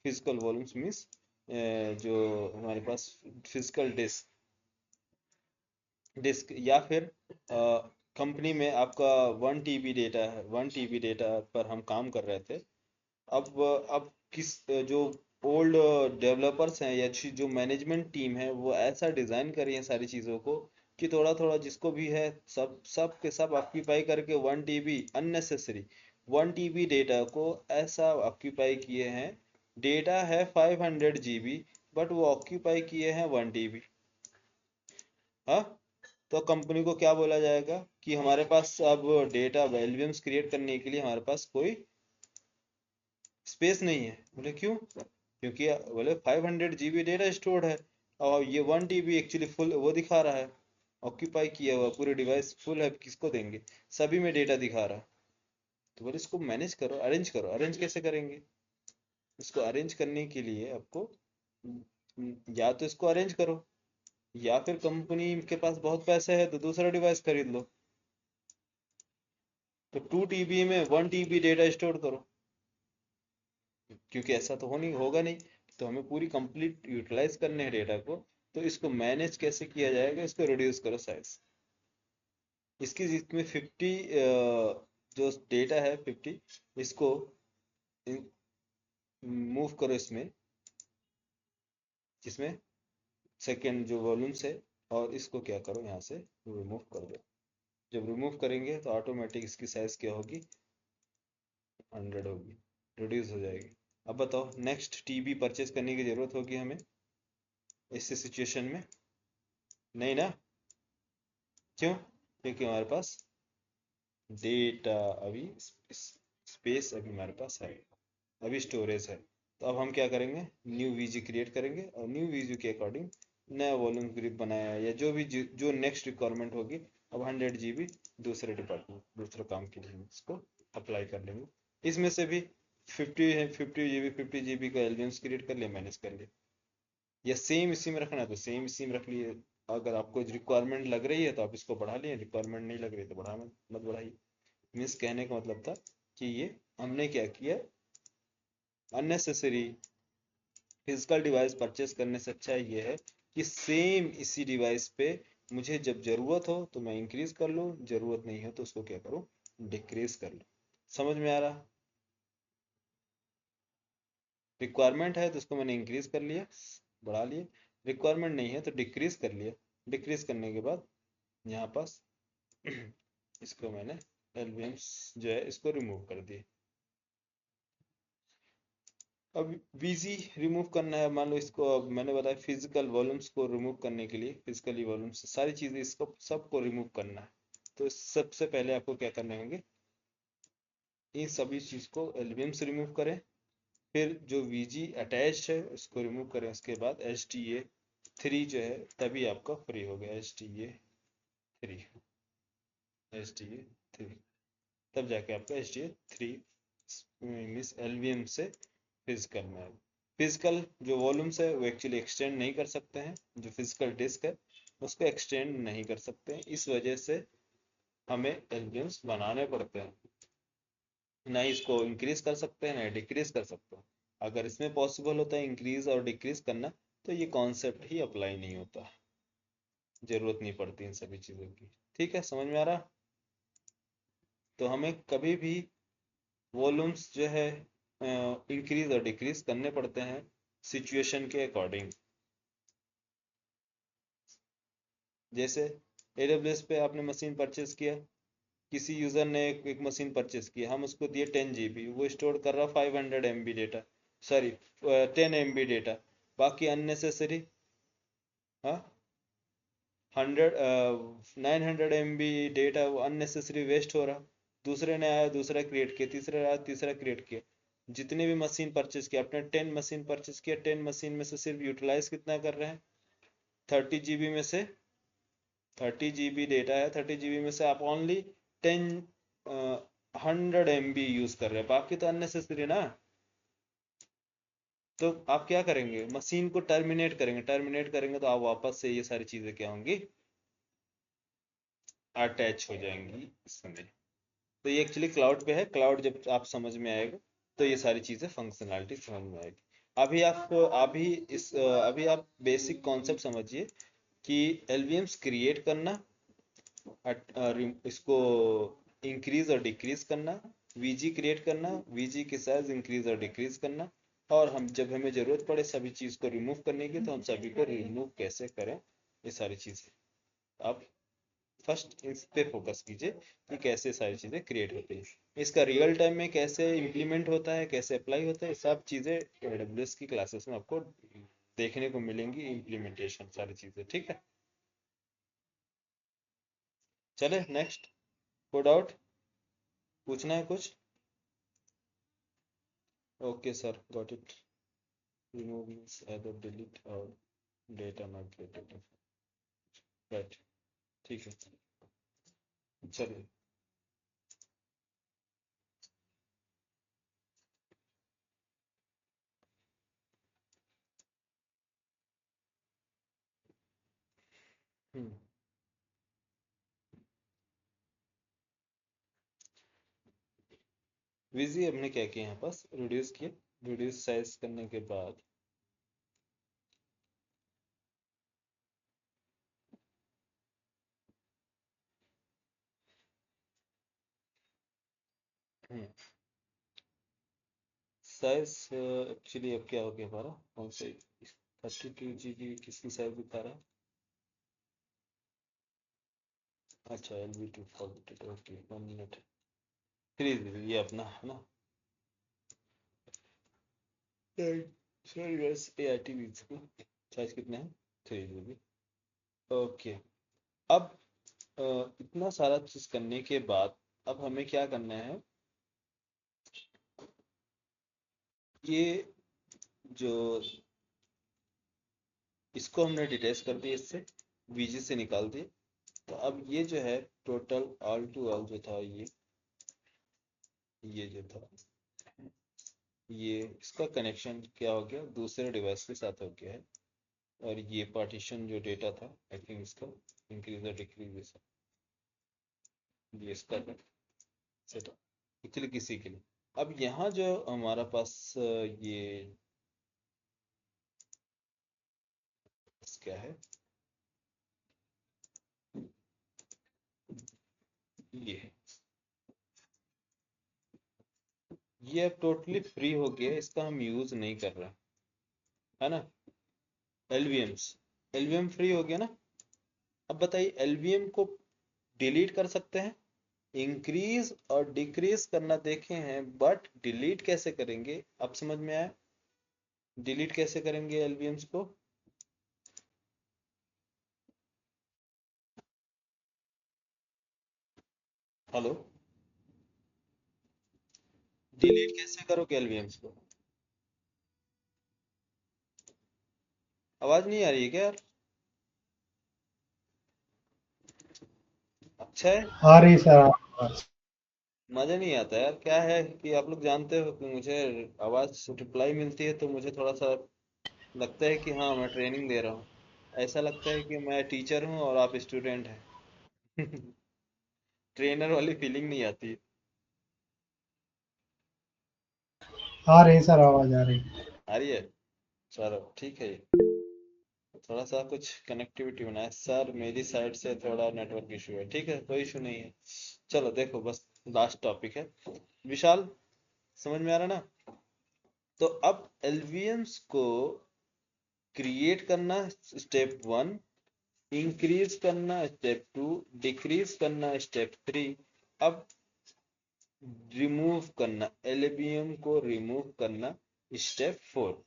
फिजिकल वॉल्यूम्स मीन्स जो हमारे पास फिजिकल डिस्क डिस्क या फिर कंपनी में आपका 1 TB डेटा है, 1 TB डेटा पर हम काम कर रहे थे। अब किस जो ओल्ड डेवलपर्स हैं या जो मैनेजमेंट टीम है वो ऐसा डिज़ाइन कर रही है सारी चीज़ों को कि थोड़ा थोड़ा जिसको भी है सब सब के सब ऑक्यूपाई करके 1 TB अननेसेसरी 1 TB डेटा को ऐसा ऑक्यूपाई किए हैं। डेटा है 500 GB बट वो ऑक्यूपाई किए हैं 1 TB। हाँ, तो कंपनी को क्या बोला जाएगा कि हमारे पास अब डेटा वैल्यूम्स क्रिएट करने के लिए हमारे पास कोई स्पेस नहीं है। बोले क्यों? क्योंकि बोले 500 GB डेटा स्टोर्ड है और ये 1 TB एक्चुअली फुल वो दिखा रहा है, ऑक्यूपाई किया हुआ पूरे डिवाइस फुल है, किसको देंगे? सभी में डेटा दिखा रहा है। तो बोले इसको मैनेज करो, अरेंज करो। अरेंज कैसे करेंगे? इसको अरेंज करने के लिए आपको या तो इसको अरेंज करो या फिर कंपनी के पास बहुत पैसे है तो दूसरा डिवाइस खरीद लो। तो 2 TB में 1 TB डेटा स्टोर करो, क्योंकि ऐसा तो होगा नहीं। तो हमें पूरी कंप्लीट यूटिलाइज करने हैं डेटा को। तो इसको मैनेज कैसे किया जाएगा? इसको रिड्यूस करो साइज। इसकी इसमें 50 जो डेटा है 50, इसको मूव करो इसमें इसमें सेकेंड जो वॉल्यूम्स है, और इसको क्या करो यहाँ से रिमूव कर दो। जब रिमूव करेंगे तो ऑटोमेटिक इसकी साइज क्या होगी? 100 होगी, रिड्यूस हो जाएगी। अब बताओ नेक्स्ट टीबी परचेज करने की जरूरत होगी हमें इस सिचुएशन में? नहीं ना? क्यों? क्योंकि हमारे पास डेटा अभी स्पेस अभी हमारे पास है, अभी स्टोरेज है। तो अब हम क्या करेंगे? न्यू वीजी क्रिएट करेंगे और न्यू वीजी के अकॉर्डिंग नया वॉल्यूम ग्रिप बनाया या जो भी जो नेक्स्ट रिक्वायरमेंट होगी। अब 100 GB दूसरे डिपार्टमेंट दूसरे काम के लिए हम इसको अप्लाई कर लेंगे। इसमें से भी 50 GB का एल्बम्स क्रिएट कर लिया, मैनेज कर लिया। या सेम इसी में रखना है तो सेम इसी में रख लिए। अगर आपको रिक्वायरमेंट लग रही है तो आप इसको बढ़ा लिए, रिक्वायरमेंट नहीं लग रही तो बढ़ा मत बढ़ाइए। मीन्स कहने का मतलब था कि ये हमने क्या किया, अननेसेसरी फिजिकल डिवाइस परचेस करने से अच्छा ये है कि सेम इसी डिवाइस पे मुझे जब जरूरत हो तो मैं इंक्रीज कर लूँ, जरूरत नहीं हो तो उसको क्या करूँ? डिक्रीज कर लूँ। समझ में आ रहा? रिक्वायरमेंट है तो उसको मैंने इंक्रीज कर लिया, बढ़ा लिया। रिक्वायरमेंट नहीं है तो डिक्रीज कर लिया। डिक्रीज करने के बाद यहाँ पास इसको मैंने एलवीएम्स जो है इसको रिमूव कर दिए। अब वीजी रिमूव करना है, मान लो इसको। अब मैंने बताया फिजिकल वॉल्यूम्स को रिमूव करने के लिए, फिजिकली वॉल्यूम्स सारी चीजें इसको सबको रिमूव करना है। तो सबसे पहले आपको क्या करने होंगे? इन सभी चीज को एलवीएम से रिमूव करें, फिर जो वीजी अटैच्ड है उसको रिमूव करें, उसके बाद HTA3 जो है तभी आपका फ्री हो गया। HTA3 HTA3 तब जाके आपका HTA3 मीन्स एलवीएम से फिजिकल में है। फिजिकल जो वॉल्यूम्स है वो एक्चुअली एक्सटेंड नहीं कर सकते हैं, जो फिजिकल डिस्क है उसको एक्सटेंड नहीं कर सकते हैं। इस वजह से हमें एल्बियम्स बनाने पड़ते हैं। ना ही इसको इंक्रीज कर सकते हैं ना डिक्रीज कर सकते हैं। अगर इसमें पॉसिबल होता है इंक्रीज और डिक्रीज करना तो ये कॉन्सेप्ट ही अप्लाई नहीं होता, जरूरत नहीं पड़ती इन सभी चीज़ों की। ठीक है, समझ में आ रहा? तो हमें कभी भी वॉल्यूम्स जो है इंक्रीज और डिक्रीज करने पड़ते हैं सिचुएशन के अकॉर्डिंग। जैसे AWS पे आपने मशीन परचेज किया, किसी यूजर ने एक मशीन परचेज किया, हम उसको दिए 10 GB, वो स्टोर कर रहा 500 MB data, sorry 10 MB data. बाकी अननेसेसरी हाँ 900 MB डेटा वो अननेसेसरी वेस्ट हो रहा। दूसरे ने आया दूसरा क्रिएट किया, तीसरा आया तीसरा क्रिएट किया। जितने भी मशीन परचेज किया आपने, 10 मशीन परचेज किया, 10 मशीन में से सिर्फ यूटिलाइज कितना कर रहे हैं? 30 GB में से 30 GB डेटा है, 30 GB में से आप ओनली 100 MB यूज कर रहे हैं, बाकी तो अननेसेसरी ना। तो आप क्या करेंगे? मशीन को टर्मिनेट करेंगे, टर्मिनेट करेंगे तो आप वापस से ये सारी चीजें क्या होंगी? अटैच हो जाएंगी इसमें। तो ये एक्चुअली क्लाउड पे है, क्लाउड जब आप समझ में आएगा तो ये सारी चीजें फंक्शनैलिटी समझ में आएगी। अभी आप बेसिक कॉन्सेप्ट समझिए कि एलवीएम्स क्रिएट करना, इसको इंक्रीज और डिक्रीज करना, वीजी क्रिएट करना, वीजी के साइज इंक्रीज और डिक्रीज करना, और हम जब हमें जरूरत पड़े सभी चीज को रिमूव करने की तो हम सभी को रिमूव कैसे करें, ये सारी चीजें आप फर्स्ट इस पे फोकस कीजिए कि कैसे सारी चीजें क्रिएट होती है, इसका रियल टाइम में कैसे इम्प्लीमेंट होता है, कैसे अप्लाई होता है, सब चीजें एडब्ल्यूएस की क्लासेस में आपको देखने को मिलेंगी, इम्प्लीमेंटेशन सारी चीजें, ठीक है। चले नेक्स्ट, कोड आउट, पूछना है कुछ? Okay sir, got it. Remove means either delete और डेटा माइग्रेटेड, राइट, ठीक है, चलिए। हम्म, विजी हमने क्या किया यहाँ पास, रिड्यूस किया, रिड्यूस साइज करने के बाद साइज एक्चुअली अब क्या हो गया हमारा, कौन से 32 GB किसकी साइज दिखा रहा है? अच्छा LB2 ओके, 1 मिनट, 3 GB ये अपना है ना, सॉरी बस AIT साइज कितना है, 3 GB, ओके। अब इतना सारा चीज करने के बाद अब हमें क्या करना है, ये जो इसको हमने डिटेच कर दिया, इससे बीजी से निकाल दिए, तो अब ये जो है टोटल ऑल टू ऑल जो था, ये जो था, ये इसका कनेक्शन क्या हो गया, दूसरे डिवाइस के साथ हो गया है, और ये पार्टीशन जो डेटा था आई थिंक इसका इंक्रीज और डिक्रीज, ये इसका सेट एक्चुअली किसी के लिए। अब यहाँ जो हमारा पास ये क्या है, ये ये अब टोटली फ्री हो गया, इसका हम यूज नहीं कर रहे, है ना, एलवीएम्स, एलवीएम फ्री हो गया ना। अब बताइए एलवीएम को डिलीट कर सकते हैं, इंक्रीज और डिक्रीज करना देखे हैं, बट डिलीट कैसे करेंगे, अब समझ में आया, डिलीट कैसे करेंगे एलवीएम्स को, हेलो, डिलीट कैसे करोगे एलवीएम्स को, आवाज नहीं आ रही है क्या यार? अच्छा है, आ रही सर आवाज। मजा नहीं आता यार, क्या है कि आप लोग जानते हो कि मुझे आवाज रिप्लाई मिलती है तो मुझे थोड़ा सा लगता है कि हाँ मैं ट्रेनिंग दे रहा हूँ, ऐसा लगता है कि मैं टीचर हूँ और आप स्टूडेंट हैं। ट्रेनर वाली फीलिंग नहीं आती है। आ रही सर, आवाज आ रही। आ रही है, चलो ठीक है, थोड़ा सा कुछ कनेक्टिविटी बनाए सर, मेरी साइड से थोड़ा नेटवर्क इशू है, ठीक है कोई इशू नहीं है। चलो देखो बस लास्ट टॉपिक है, विशाल, समझ में आ रहा ना? तो अब एलवीएम्स को क्रिएट करना स्टेप 1, इंक्रीज करना स्टेप 2, डिक्रीज करना स्टेप 3, अब रिमूव करना, एलवीएम को रिमूव करना स्टेप 4।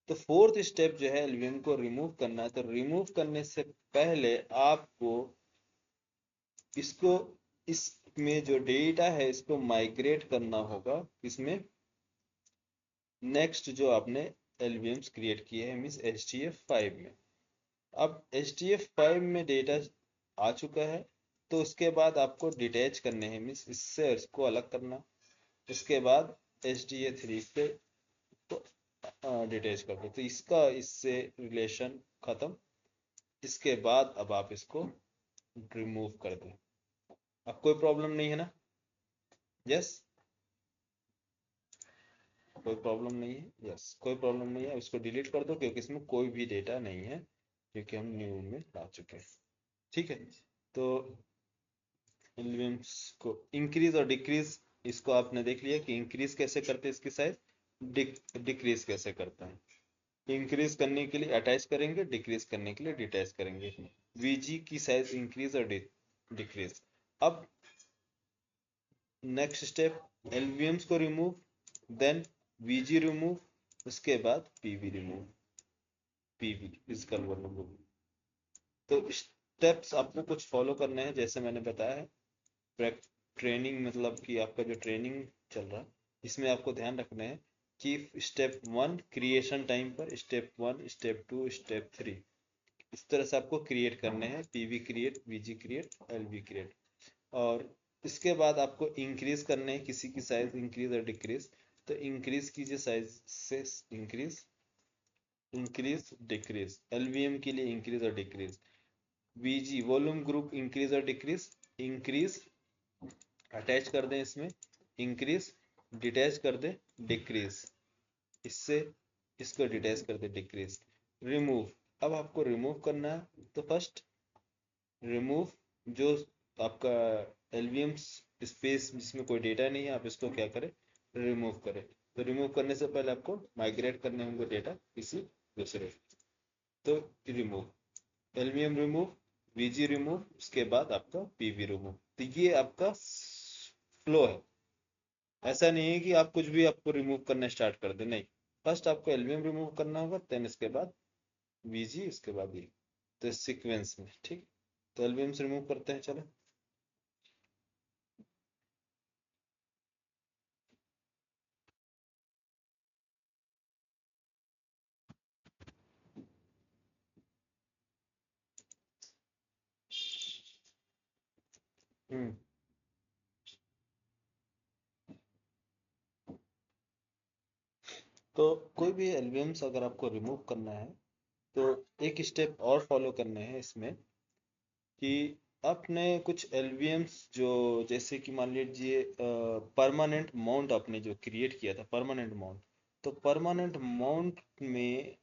तो फोर्थ स्टेप जो है एलवीएम को रिमूव करना है, तो रिमूव करने से पहले आपको इसको, इसमें जो डेटा है इसको माइग्रेट करना होगा, इसमें नेक्स्ट जो आपने एलवीएम्स क्रिएट किए हैं मीन्स HDF5 में। अब HDF5 में डेटा आ चुका है, तो उसके बाद आपको डिटैच करने हैं मीन्स इससे इसको अलग करना, उसके बाद HDA3 पे तो डिटैच कर दो, तो इसका इससे रिलेशन खत्म, इसके बाद अब आप इसको रिमूव कर दें, अब कोई प्रॉब्लम नहीं है ना? यस, कोई प्रॉब्लम नहीं है, यस कोई प्रॉब्लम नहीं है, इसको डिलीट कर दो क्योंकि इसमें कोई भी डेटा नहीं है क्योंकि हम न्यू में ला चुके हैं। ठीक है, तो एलिमेंट्स को इंक्रीज और डिक्रीज, इसको आपने देख लिया कि इंक्रीज कैसे करते हैं इसकी साइज, डिक्रीज कैसे करता है। इंक्रीज करने के लिए अटैच करेंगे, डिक्रीज करने के लिए डिटैच करेंगे। वीजी की साइज इंक्रीज और डिक्रीज। अब नेक्स्ट स्टेप, एलवीएम्स को रिमूव, देन वीजी रिमूव, उसके बाद PV remove, PV physical volume remove. तो स्टेप्स आपको कुछ फॉलो करने हैं जैसे मैंने बताया है। ट्रेनिंग मतलब कि आपका जो ट्रेनिंग चल रहा है इसमें आपको ध्यान रखना है कि स्टेप 1 क्रिएशन टाइम पर, स्टेप 1, स्टेप 2, स्टेप 3 इस तरह से आपको क्रिएट करने हैं, PV create, VG create, LV create. और इसके बाद आपको इंक्रीज करने हैं किसी की साइज, इंक्रीज और डिक्रीज। तो इंक्रीज कीजिए साइज से, इंक्रीज, इंक्रीज डिक्रीज, एलवीएम के लिए इंक्रीज और decrease. VG volume group increase और डिक्रीज, इंक्रीज अटैच कर दें इसमें, इंक्रीज डिटैच कर दें, डिक्रीज इससे इसको डिटैच कर दें, डिक्रीज। रिमूव, अब आपको रिमूव करना है तो फर्स्ट रिमूव जो आपका एलवीएम स्पेस जिसमें कोई डेटा नहीं है आप इसको क्या करें, रिमूव करें। तो रिमूव करने से पहले आपको माइग्रेट करने होंगे डेटा किसी दूसरे। तो remove, LVM remove, VG remove, उसके बाद आपका पीवी रिमूव। तो ये आपका फ्लो है। ऐसा नहीं है कि आप कुछ भी आपको रिमूव करना स्टार्ट कर दे, नहीं। फर्स्ट आपको एलवीएम रिमूव करना होगा, देन इसके बाद वीजी, इसके बाद ये, तो सीक्वेंस में। ठीक, तो एलवीएम से रिमूव करते हैं, चलो। हम्म तो कोई भी एल्बम्स अगर आपको रिमूव करना है तो एक स्टेप और फॉलो करने हैं इसमें कि आपने कुछ एल्बम्स जो, जैसे कि मान लीजिए परमानेंट माउंट आपने जो क्रिएट किया था, परमानेंट माउंट, तो परमानेंट माउंट में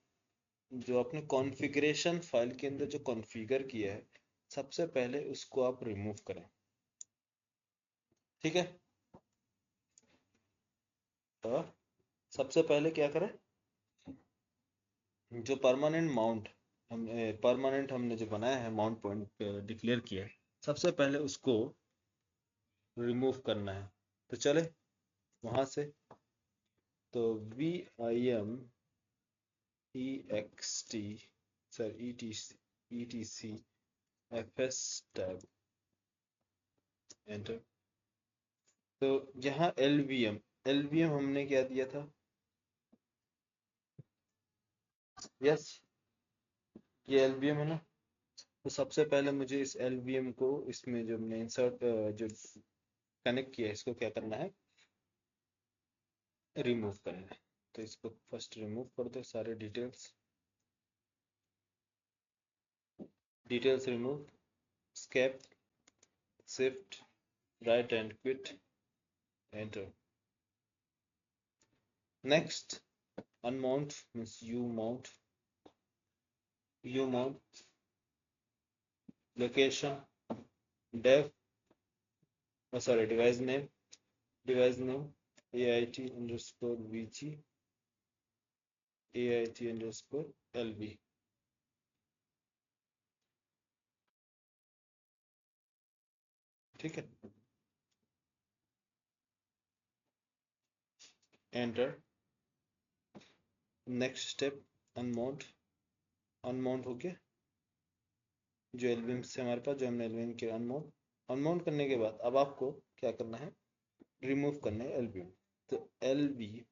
जो आपने कॉन्फ़िगरेशन फाइल के अंदर जो कॉन्फ़िगर किया है सबसे पहले उसको आप रिमूव करें। ठीक है, तो सबसे पहले क्या करें, जो परमानेंट माउंट हमने जो बनाया है, माउंट पॉइंट डिक्लेयर किया है, सबसे पहले उसको रिमूव करना है। तो चले वहां से, तो VIM EXT sir ETC FS tab, enter. तो यहाँ LVM हमने क्या दिया था, यस ये LVM है ना। तो सबसे पहले मुझे इस LVM को, इसमें जो हमने इंसर्ट जो कनेक्ट किया है, इसको क्या करना है, रिमूव करना है। तो इसको फर्स्ट रिमूव कर दो, सारे details remove, escape, shift write and quit, enter. Next unmount means you mount location, dev sorry device name AIT_VG AIT_LV। ठीक है, enter. Next step unmount, unmount हो गया जो एल्बम से हमारे पास, जो हमने एल्बम के अनमाउंट, अनमाउंट करने के बाद अब आपको क्या करना है, रिमूव करना है एल्बम। तो LV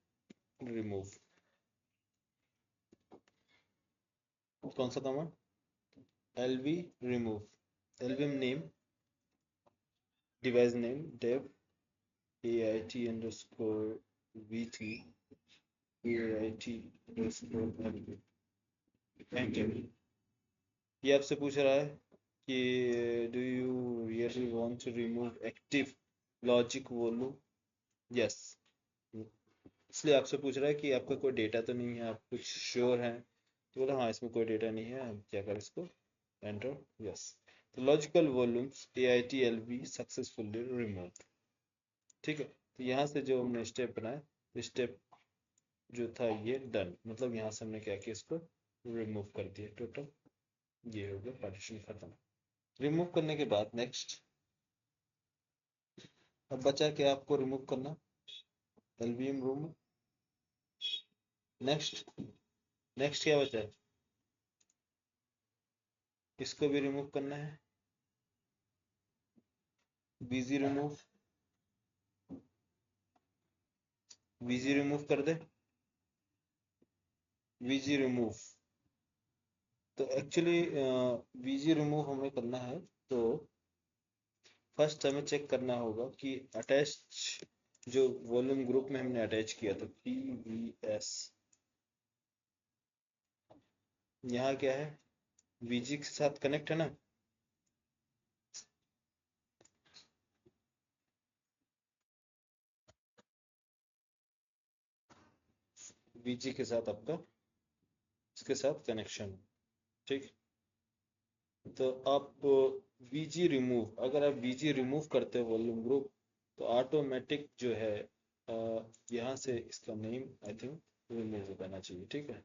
रिमूव, कौन सा command, LV remove, album name, device name dev AIT_VT AIT_LV, enter. ये आपसे पूछ रहा है कि do you really want to remove active logic volume, yes इसलिए आपसे पूछ रहा है कि आपका कोई डेटा तो नहीं है, आप कुछ श्योर हैं? तो बोला हाँ इसमें कोई डेटा नहीं है, हम क्या करें इसको एंटर, यस। तो logical volumes AITLV successfully remove. ठीक है, तो यहाँ से जो हमने स्टेप बनाया, स्टेप जो था ये डन, मतलब यहाँ से हमने क्या किया, इसको रिमूव कर दिया टोटल। ये हो गया पार्टीशन खत्म। रिमूव करने के बाद नेक्स्ट अब बचा क्या आपको रिमूव करना, LVM रूम। नेक्स्ट नेक्स्ट क्या बचा है, इसको भी रिमूव करना है। VG रिमूव, VG रिमूव कर दे, VG रिमूव। तो एक्चुअली VG रिमूव हमें करना है, तो फर्स्ट हमें चेक करना होगा कि अटैच जो वॉल्यूम ग्रुप में हमने अटैच किया था PVS, यहाँ क्या है, VG के साथ कनेक्ट है ना। VG के साथ आपका इसके साथ कनेक्शन, ठीक। तो आप VG रिमूव, अगर आप VG रिमूव करते हो वॉल्यूम ग्रुप, तो ऑटोमेटिक जो है यहाँ से इसका नेम आई थिंक रिमूव हो जाना चाहिए, ठीक है।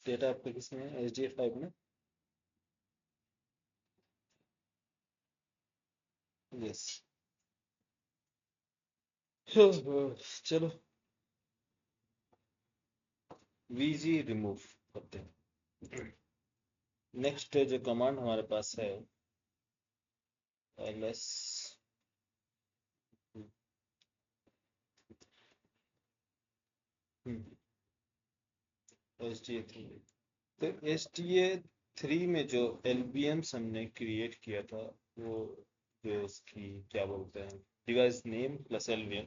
डेटा आपका किसमें है, SDF5 में, यस। चलो VG रिमूव करते हैं। नेक्स्ट जो कमांड हमारे पास है ls SDA3। तो SDA3 में जो LBMs हमने क्रिएट किया था, वो जो इसकी क्या बोलते हैं, डिवाइस नेम प्लस LBM,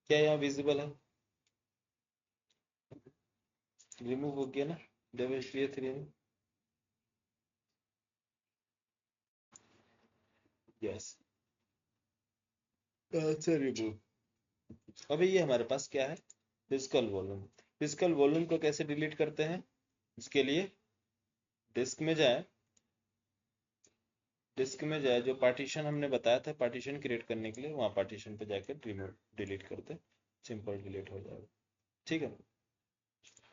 क्या यहाँ विजिबल है, रिमूव हो गया ना dev SDA3 में, यस। अच्छा रिमूव, अभी ये हमारे पास क्या है, फिजिकल वॉल्यूम। फिजिकल वॉल्यूम को कैसे डिलीट करते हैं, इसके लिए डिस्क में जाए, डिस्क में जाए, जो पार्टीशन हमने बताया था पार्टीशन क्रिएट करने के लिए, वहाँ पार्टीशन पे जाकर रिमूव डिलीट करते, सिंपल डिलीट हो जाएगा, ठीक है।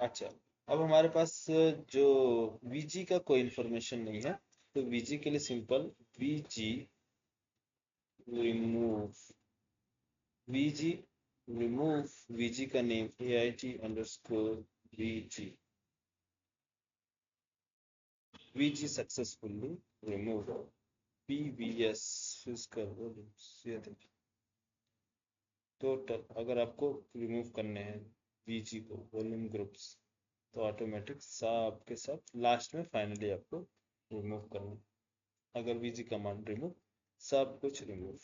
अच्छा, अब हमारे पास जो VG का कोई इंफॉर्मेशन नहीं है, तो VG के लिए simple VG remove, VG remove, VG का name AIT_VG, VG successfully remove, PVS physical volumes, ये देखिए टोटल। अगर आपको रिमूव करने हैं VG को वॉल्यूम ग्रुप्स, तो ऑटोमेटिक सब के सब लास्ट में फाइनली आपको रिमूव करना है। अगर VG कमांड रिमूव, सब कुछ रिमूव,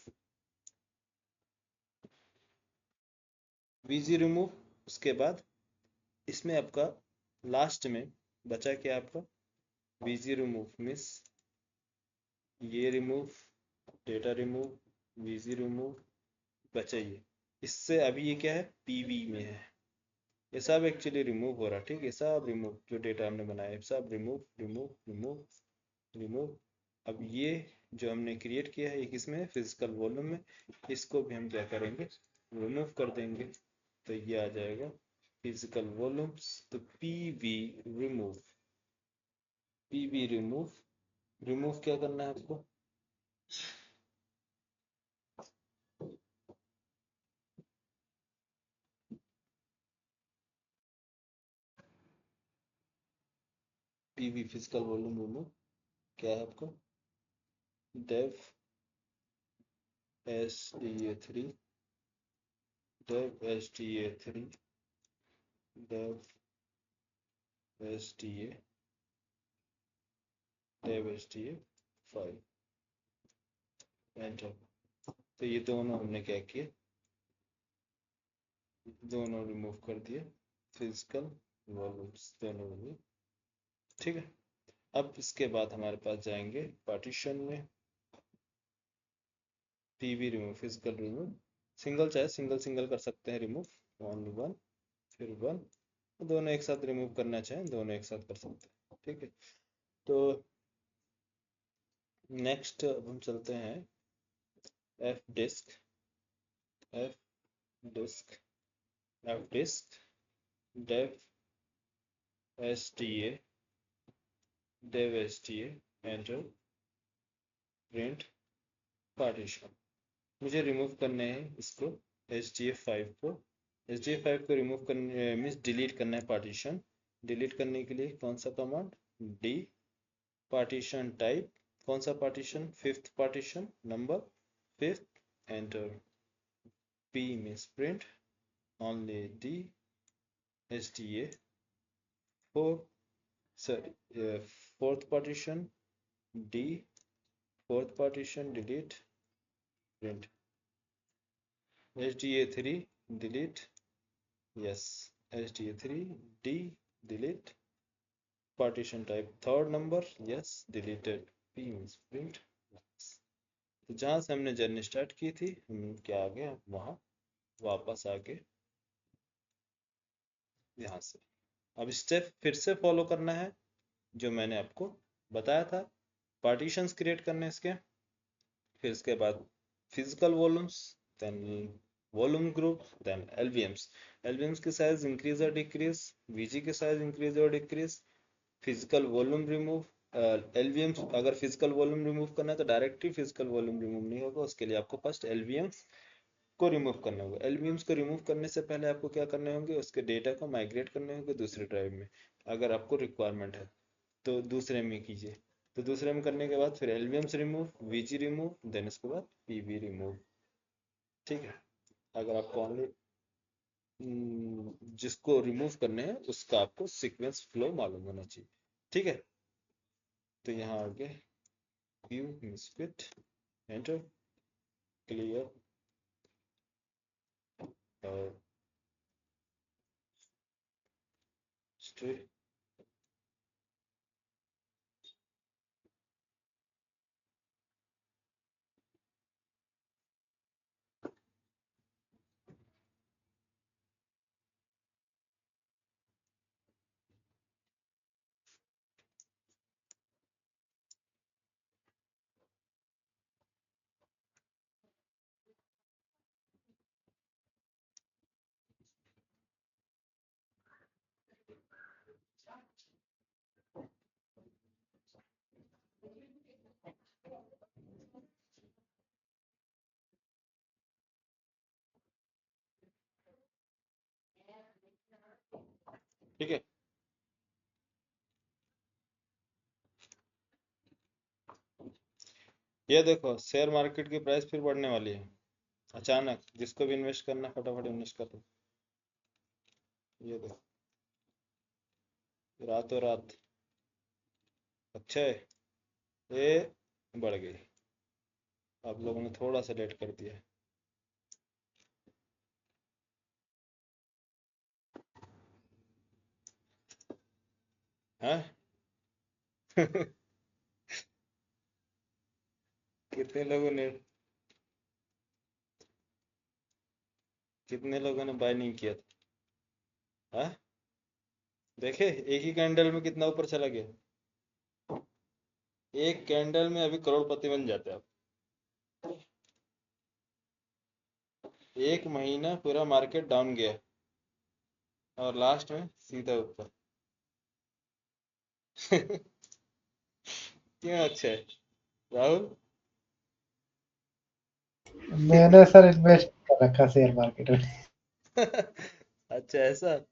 VG रिमूव। उसके बाद इसमें आपका लास्ट में बचा क्या आपका, VG रिमूव मिस, ये remove, data remove, VG remove, बचा ये। इससे अभी ये क्या है, PV में है, ये सब एक्चुअली रिमूव हो रहा है, ठीक है। सब रिमूव, जो डेटा हमने बनाया है सब रिमूव रिमूव रिमूव रिमूव। अब ये जो हमने क्रिएट किया है ये किसमें है, फिजिकल वॉल्यूम में, इसको भी हम क्या करेंगे, रिमूव कर देंगे। तो ये आ जाएगा फिजिकल वॉल्यूम्स, तो रिमूव, PV रिमूव। रिमूव क्या करना है आपको, फिजिकल वॉल्यूम रिमूव, क्या है आपको, dev SDA3, dev SDA3, dev SDA, dev SDA5, enter. तो ये दोनों हमने क्या किए, दोनों रिमूव कर दिए, फिजिकल वॉल्यूम्स दोनों रिमूव ठीक है। अब इसके बाद हमारे पास जाएंगे पार्टीशन में, PV remove, physical remove, single चाहे सिंगल सिंगल कर सकते हैं रिमूव, ओनली वन, फिर वन, दोनों एक साथ रिमूव करना चाहें दोनों एक साथ कर सकते हैं। ठीक है, तो नेक्स्ट अब हम चलते हैं F disk, F disk, F disk, dev S T A, dev S T A, enter, print, partition. मुझे रिमूव करने हैं इसको, एच डी एफ फाइव को, एच डी एफ फाइव को रिमूव करने मीन्स डिलीट करना है पार्टीशन। डिलीट करने के लिए कौन सा कमांड, डी, पार्टीशन टाइप, कौन सा partition, fifth partition, number fifth, enter, P means print, only D, H D A four, sorry, fourth partition, D, fourth partition, delete, print, HDA3, delete, yes, HDA3, D, delete, partition type, third number, yes, deleted, P means print, yes. तो जहाँ से हमने जर्नी स्टार्ट की थी हम क्या आ गए वहाँ वापस आके यहाँ से। अब स्टेप फिर से फॉलो करना है जो मैंने आपको बताया था, पार्टीशंस क्रिएट करने इसके, फिर इसके बाद physical volumes, then volume group, then LVMs, LVMs की साइज इंक्रीज और डिक्रीज, वीजी की साइज इंक्रीज और decrease, physical volume remove, LVMs अगर फिजिकल वॉल्यूम रिमूव करना है तो डायरेक्टली फिजिकल वॉल्यूम रिमूव नहीं होगा, उसके लिए आपको फर्स्ट एलवीएम्स को रिमूव करना होगा। एलवीएम्स को रिमूव करने से पहले आपको क्या करने होंगे, उसके डेटा को माइग्रेट करने होंगे दूसरे ड्राइव में, अगर आपको रिक्वायरमेंट है तो दूसरे में कीजिए। तो दूसरे में करने के बाद फिर एलवीएम्स रिमूव, वीजी रिमूव, देन इसके बाद पीवी रिमूव। ठीक है, अगर आपको ओनली जिसको रिमूव करने हैं उसका आपको सीक्वेंस फ्लो मालूम होना चाहिए। ठीक है, तो यहाँ आगे व्यू मिसफिट, एंटर, क्लियर, और स्ट्रेट, ठीक है। ये देखो शेयर मार्केट की प्राइस फिर बढ़ने वाली है अचानक, जिसको भी इन्वेस्ट करना है फटाफट इन्वेस्ट कर दो। ये देखो रातों रात, अच्छा है, ये बढ़ गई, आप लोगों ने थोड़ा सा लेट कर दिया है। कितने लोगों ने, कितने लोगों ने बाय नहीं किया था, हाँ? देखे एक ही कैंडल में कितना ऊपर चला गया, एक कैंडल में अभी करोड़पति बन जाते हैं आप। एक महीना पूरा मार्केट डाउन गया और लास्ट में सीधा ऊपर। क्यों, अच्छा है राहुल। मैंने सर इन्वेस्ट कर रखा शेयर मार्केट में। अच्छा ऐसा,